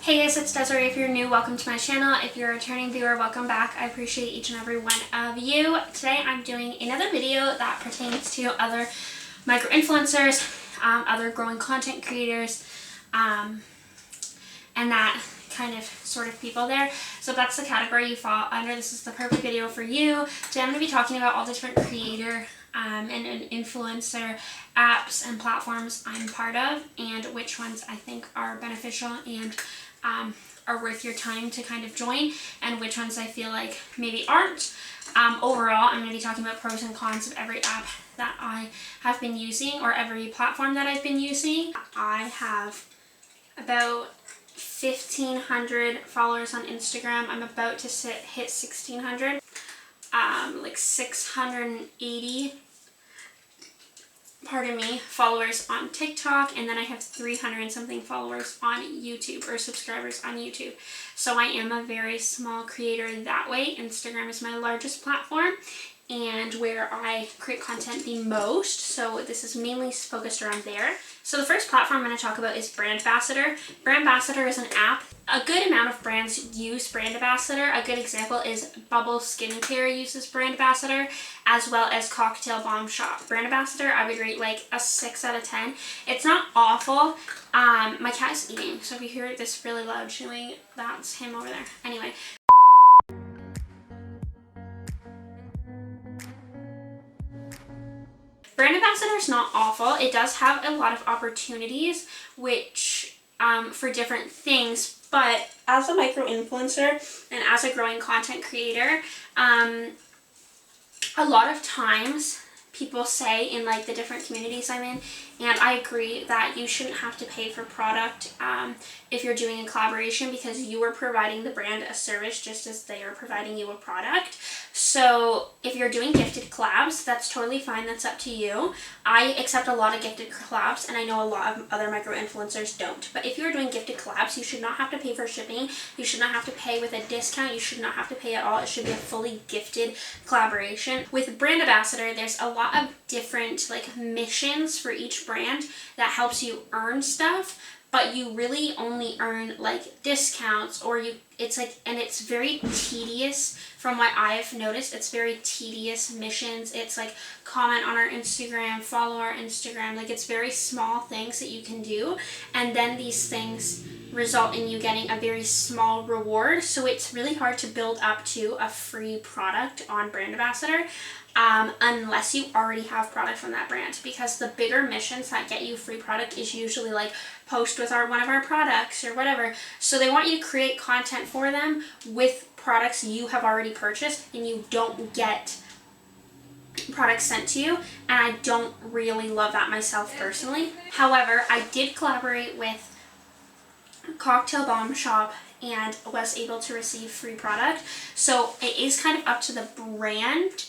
Hey guys, it's Desiree. If you're new, welcome to my channel. If you're a returning viewer, welcome back. I appreciate each and every one of you. Today I'm doing another video that pertains to other micro-influencers, other growing content creators, and that kind of sort of people there. So if that's the category you fall under, this is the perfect video for you. Today I'm going to be talking about all the different creator and influencer apps and platforms I'm part of, and which ones I think are beneficial and are worth your time to kind of join, and which ones I feel like maybe aren't. Overall, I'm going to be talking about pros and cons of every app that I have been using, or every platform that I've been using. I have about 1,500 followers on Instagram. I'm about to hit 1,600. Like 680 followers on TikTok, and then I have 300 and something followers on YouTube, or subscribers on YouTube. So I am a very small creator that way. Instagram is my largest platform and where I create content the most, so this is mainly focused around there. So the first platform I'm going to talk about is Brand Ambassador. Brand Ambassador is an app. A good amount of brands use Brand Ambassador. A good example is Bubble Skincare uses Brand Ambassador, as well as Cocktail Bomb Shop. Brand Ambassador, I would rate like a 6 out of 10. It's not awful. My cat is eating, so if you hear this really loud chewing, that's him over there. Anyway. Brand Ambassador is not awful. It does have a lot of opportunities, which for different things, but as a micro-influencer and as a growing content creator, a lot of times people say in like the different communities I'm in, and I agree, that you shouldn't have to pay for product if you're doing a collaboration, because you are providing the brand a service just as they are providing you a product. So if you're doing gifted collabs, that's totally fine. That's up to you. I accept a lot of gifted collabs, and I know a lot of other micro-influencers don't. But if you're doing gifted collabs, you should not have to pay for shipping. You should not have to pay with a discount. You should not have to pay at all. It should be a fully gifted collaboration. With Brand Ambassador, there's a lot of different like missions for each brand that helps you earn stuff, but you really only earn like discounts, or it's like, and it's very tedious from what I've noticed. It's very tedious missions. It's like comment on our Instagram, follow our Instagram, like it's very small things that you can do, and then these things result in you getting a very small reward. So it's really hard to build up to a free product on Brand Ambassador unless you already have product from that brand, because the bigger missions that get you free product is usually like post with one of our products or whatever. So they want you to create content for them with products you have already purchased, and you don't get products sent to you, and I don't really love that myself personally. However, I did collaborate with Cocktail Bomb Shop and was able to receive free product, so it is kind of up to the brand.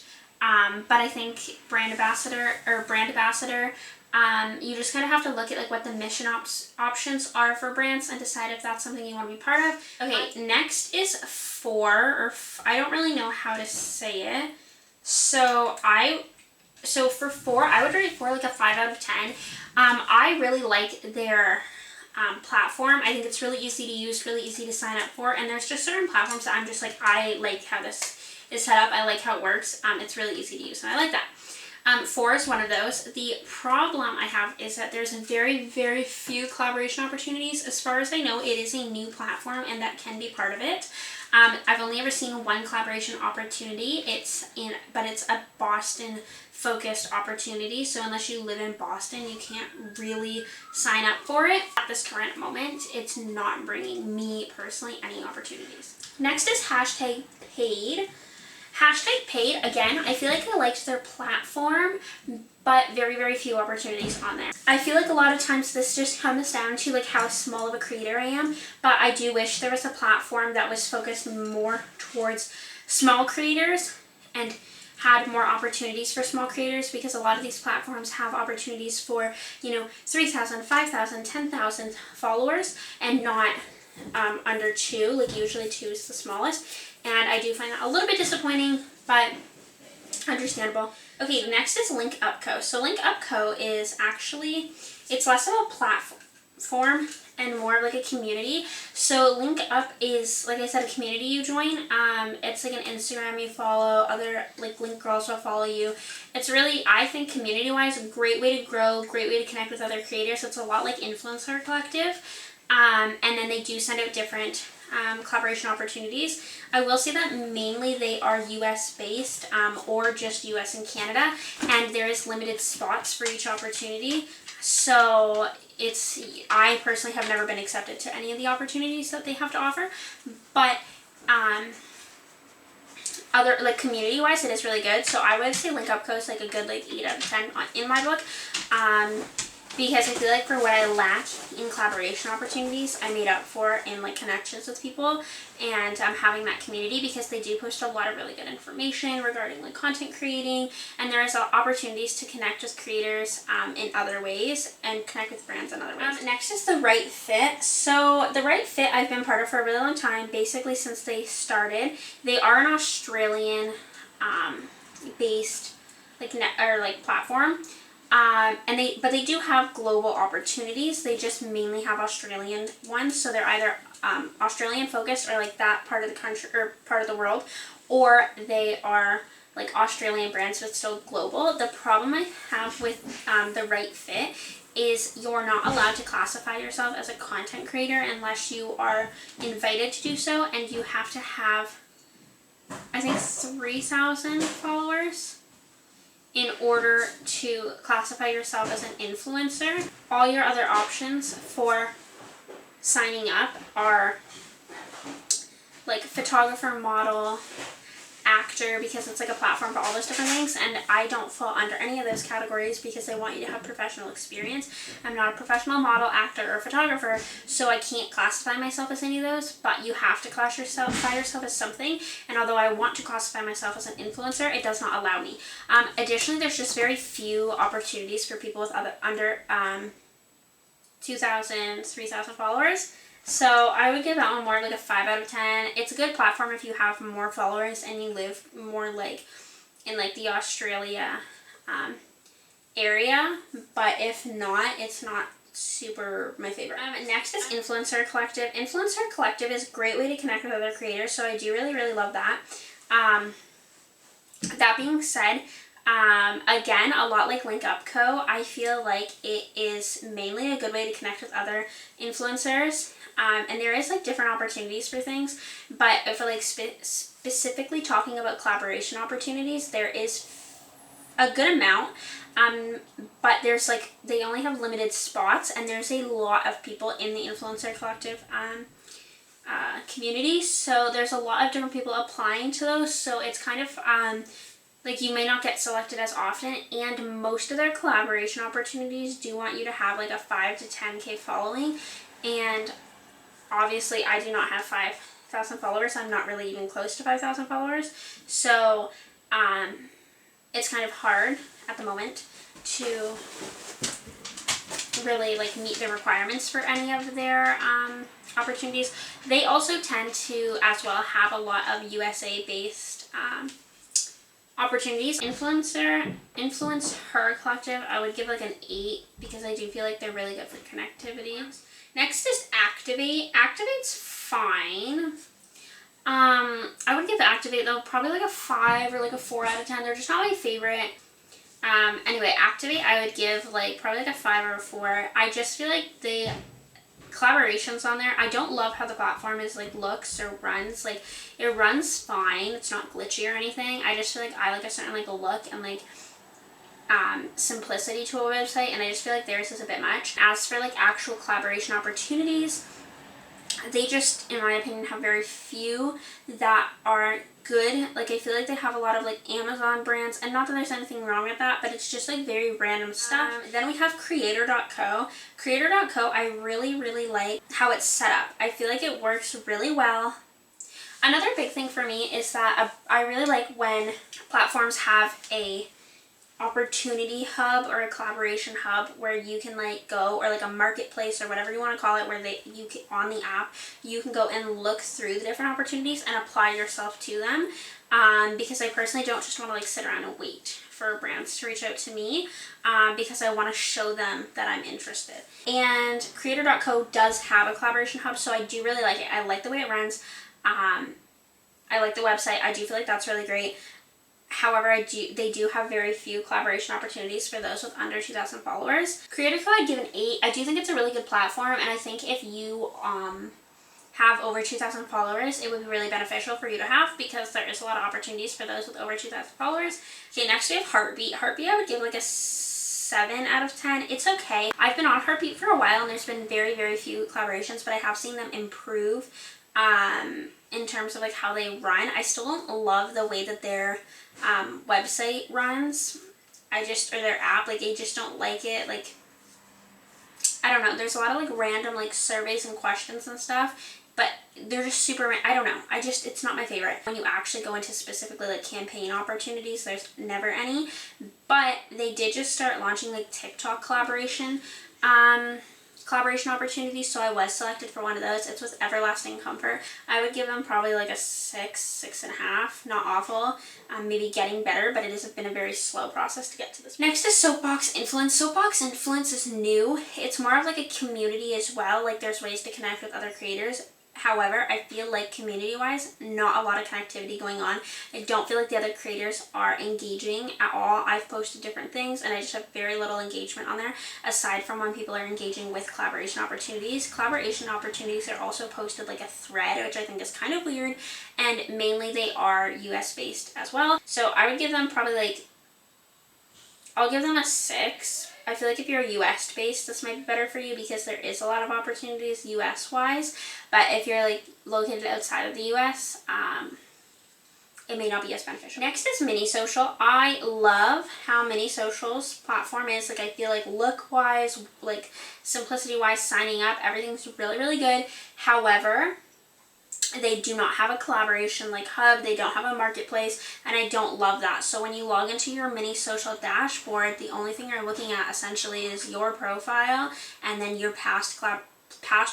But I think Brand Ambassador, you just kind of have to look at like what the mission options are for brands and decide if that's something you want to be part of. Okay, next is I don't really know how to say it. So for 4, I would rate 4 like a 5 out of 10. I really like their platform. I think it's really easy to use, really easy to sign up for, and there's just certain platforms that I'm just like, I like how this is set up. I like how it works. It's really easy to use, and I like that. 4 is one of those. The problem I have is that there's very, very few collaboration opportunities. As far as I know, it is a new platform, and that can be part of it. I've only ever seen one collaboration opportunity. But it's a Boston focused opportunity, so unless you live in Boston, you can't really sign up for it. At this current moment, it's not bringing me personally any opportunities. Next is #paid. #paid, again, I feel like I liked their platform, but very, very few opportunities on there. I feel like a lot of times this just comes down to like how small of a creator I am, but I do wish there was a platform that was focused more towards small creators and had more opportunities for small creators, because a lot of these platforms have opportunities for, 3,000, 5,000, 10,000 followers, and not under 2, like usually 2 is the smallest. And I do find that a little bit disappointing, but understandable. Okay, next is LinkUpco. So LinkUpco is actually, it's less of a platform. platform and more of like a community. So LinkUp is, like I said, a community you join. It's like an Instagram you follow, other like Link girls will follow you. It's really, I think, community wise, a great way to grow, great way to connect with other creators. It's a lot like Influencer Collective. And then they do send out different collaboration opportunities. I will say that mainly they are US based, or just US and Canada, and there is limited spots for each opportunity. So I personally have never been accepted to any of the opportunities that they have to offer, but other, like, community wise, it is really good. So I would say LinkUpco is like a good like 8 out of 10 in my book, because I feel like for what I lack in collaboration opportunities, I made up for in like connections with people and having that community, because they do post a lot of really good information regarding like content creating, and there is opportunities to connect with creators in other ways and connect with brands in other ways. Next is The Right Fit. So The Right Fit I've been part of for a really long time, basically since they started. They are an Australian based like platform. But they do have global opportunities. They just mainly have Australian ones, so they're either Australian focused, or like that part of the country or part of the world, or they are like Australian brands but still global. The problem I have with The Right Fit is you're not allowed to classify yourself as a content creator unless you are invited to do so, and you have to have, I think, 3,000 followers in order to classify yourself as an influencer. All your other options for signing up are like photographer, model, actor, because it's like a platform for all those different things, and I don't fall under any of those categories because they want you to have professional experience. I'm not a professional model, actor, or photographer, so I can't classify myself as any of those, but you have to classify yourself as something, and although I want to classify myself as an influencer, it does not allow me. Additionally, there's just very few opportunities for people with under 2,000, 3,000 followers. So I would give that one more like a 5 out of 10. It's a good platform if you have more followers and you live more like in like the Australia area, but if not, it's not super my favorite. Next is Influencer Collective. Influencer Collective is a great way to connect with other creators, so I do really love that. That being said, again, a lot like LinkUpco, I feel like it is mainly a good way to connect with other influencers. And there is like different opportunities for things, but for like specifically talking about collaboration opportunities, there is a good amount, but there's like, they only have limited spots, and there's a lot of people in the Influencer Collective community, so there's a lot of different people applying to those, so it's kind of like you may not get selected as often, and most of their collaboration opportunities do want you to have like a 5 to 10k following, and obviously I do not have 5,000 followers. I'm not really even close to 5,000 followers, so it's kind of hard at the moment to really like meet the requirements for any of their opportunities. They also tend to as well have a lot of USA based opportunities. Influence Her Collective, I would give like an 8 because I do feel like they're really good for connectivity. Next is Activate. Activate's fine. I would give Activate though probably like a 5 or like a 4 out of 10. They're just not my favorite. Anyway, Activate I would give like probably like a 5 or a 4. I just feel like the collaborations on there, I don't love how the platform is like looks or runs. Like it runs fine, it's not glitchy or anything. I just feel like I like a certain like a look and like simplicity to a website, and I just feel like theirs is a bit much. As for like actual collaboration opportunities, they just, in my opinion, have very few that are good. Like I feel like they have a lot of like Amazon brands, and not that there's anything wrong with that, but it's just like very random stuff. Then we have Creator.co. Creator.co, I really like how it's set up. I feel like it works really well. Another big thing for me is that I really like when platforms have a opportunity hub or a collaboration hub where you can like go, or like a marketplace or whatever you want to call it, where you can, on the app, you can go and look through the different opportunities and apply yourself to them. Because I personally don't just want to like sit around and wait for brands to reach out to me, because I want to show them that I'm interested. And Creator.co does have a collaboration hub, so I do really like it. I like the way it runs. I like the website. I do feel like that's really great. However, they do have very few collaboration opportunities for those with under 2,000 followers. Creator.co I'd give an 8. I do think it's a really good platform, and I think if you have over 2,000 followers, it would be really beneficial for you to have, because there is a lot of opportunities for those with over 2,000 followers. Okay, next we have Heartbeat. Heartbeat I would give like a 7 out of 10. It's okay. I've been on Heartbeat for a while, and there's been very, very few collaborations, but I have seen them improve in terms of like how they run. I still don't love the way that their website runs. Or their app, like I just don't like it. Like, I don't know, there's a lot of like random like surveys and questions and stuff, but they're just super, I don't know, it's not my favorite. When you actually go into specifically like campaign opportunities, there's never any. But they did just start launching like TikTok collaboration opportunities, so I was selected for one of those. It's with Everlasting Comfort. I would give them probably like a 6.5. Not awful. Maybe getting better, but it has been a very slow process to get to this. Next is Soapbox Influence. Soapbox Influence is new. It's more of like a community as well. Like there's ways to connect with other creators. However, I feel like community-wise, not a lot of connectivity going on. I don't feel like the other creators are engaging at all. I've posted different things, and I just have very little engagement on there, aside from when people are engaging with collaboration opportunities. Collaboration opportunities are also posted like a thread, which I think is kind of weird, and mainly they are US-based as well. So I would give them probably like, I'll give them a 6. I feel like if you're US based, this might be better for you, because there is a lot of opportunities US wise. But if you're like located outside of the US, it may not be as beneficial. Next is Mini Social. I love how Mini Social's platform is. Like I feel like look wise, like simplicity wise, signing up, everything's really, really good. However, they do not have a collaboration like hub. They don't have a marketplace, and I don't love that. So when you log into your Mini Social dashboard, the only thing you're looking at essentially is your profile and then your past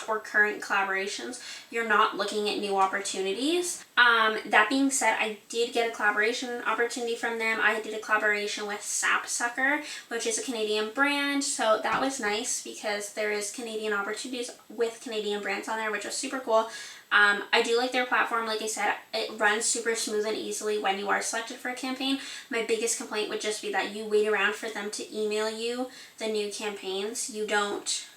or current collaborations. You're not looking at new opportunities. That being said, I did get a collaboration opportunity from them. I did a collaboration with Sapsucker, which is a Canadian brand, so that was nice because there is Canadian opportunities with Canadian brands on there, which was super cool. I do like their platform. Like I said, it runs super smooth and easily when you are selected for a campaign. My biggest complaint would just be that you wait around for them to email you the new campaigns. You don't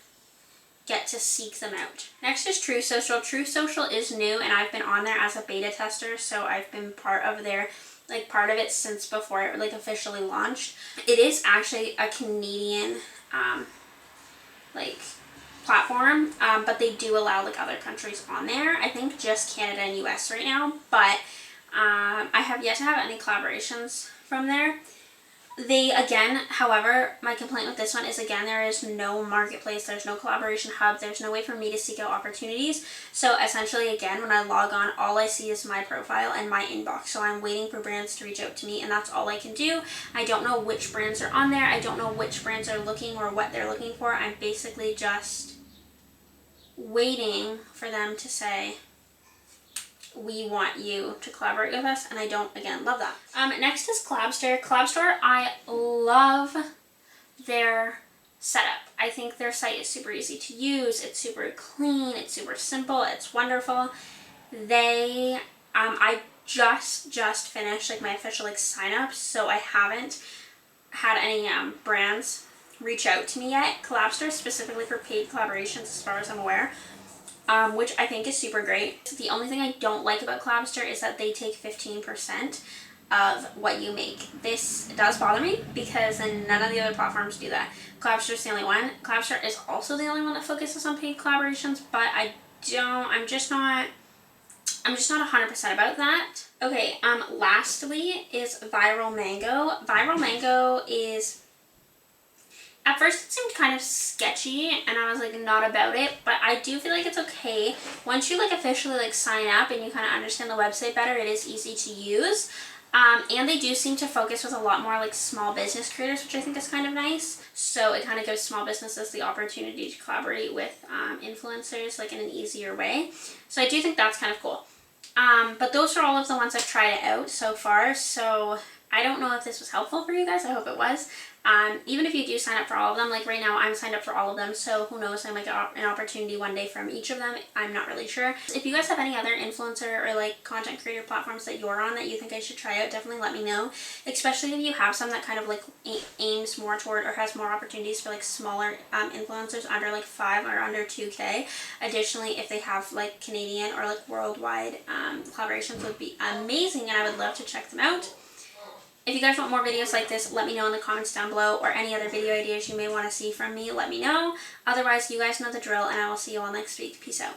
get to seek them out. Next is True Social. True Social is new, and I've been on there as a beta tester, so I've been part of it since before it like officially launched. It is actually a Canadian platform, but they do allow like other countries on there. I think just Canada and US right now, but I have yet to have any collaborations from there. However, my complaint with this one is, again, there is no marketplace, there's no collaboration hub, there's no way for me to seek out opportunities. So essentially, again, when I log on, all I see is my profile and my inbox. So I'm waiting for brands to reach out to me, and that's all I can do. I don't know which brands are on there. I don't know which brands are looking or what they're looking for. I'm basically just waiting for them to say, we want you to collaborate with us, and I don't, again, love that. Next is Collabster. Collabster, I love their setup. I think their site is super easy to use. It's super clean. It's super simple. It's wonderful. I just finished like my official sign up, so I haven't had any brands reach out to me yet. Collabster specifically for paid collaborations, as far as I'm aware. Which I think is super great. The only thing I don't like about Collabster is that they take 15% of what you make. This does bother me because then none of the other platforms do that. Collabster's the only one. Collabster is also the only one that focuses on paid collaborations, but I'm just not 100% about that. Okay, lastly is Viral Mango. Viral Mango is, at first it seemed kind of sketchy and I was like not about it, but I do feel like it's okay. Once you officially sign up and you kind of understand the website better, it is easy to use. And they do seem to focus with a lot more like small business creators, which I think is kind of nice. So it kind of gives small businesses the opportunity to collaborate with influencers like in an easier way. So I do think that's kind of cool. But those are all of the ones I've tried out so far. So I don't know if this was helpful for you guys. I hope it was. Even if you do sign up for all of them, like right now I'm signed up for all of them, so who knows, I might get an opportunity one day from each of them. I'm not really sure. If you guys have any other influencer or like content creator platforms that you're on that you think I should try out, definitely let me know, especially if you have some that kind of like aims more toward or has more opportunities for like smaller influencers under like 5 or under 2K. Additionally, if they have like Canadian or like worldwide collaborations, would be amazing, and I would love to check them out. If you guys want more videos like this, let me know in the comments down below, or any other video ideas you may want to see from me, let me know. Otherwise, you guys know the drill, and I will see you all next week. Peace out.